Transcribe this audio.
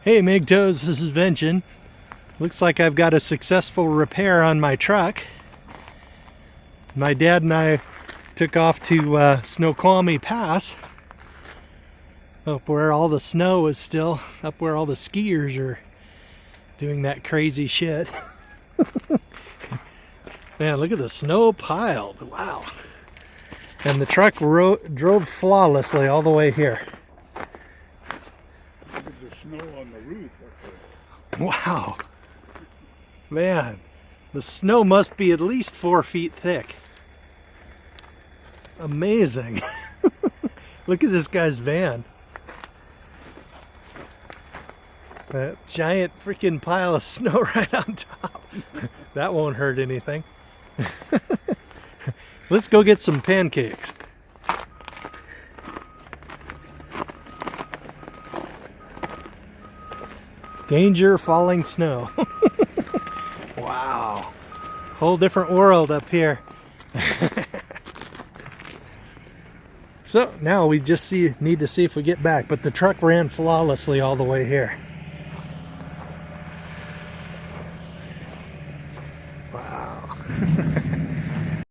Hey Migtos, this is Vention. Looks like I've got a successful repair on my truck. My dad and I took off to Snoqualmie Pass, up where all the snow is still, up where all the skiers are doing that crazy shit. Man, look at the snow piled. Wow. And the truck drove flawlessly all the way here. Look at the snow on the roof up there. Wow. Man, the snow must be at least 4 feet thick. Amazing. Look at this guy's van. That giant freaking pile of snow right on top. That won't hurt anything. Let's go get some pancakes. Danger, falling snow. Wow. Whole different world up here. So now we just need to see if we get back, but the truck ran flawlessly all the way here. Wow.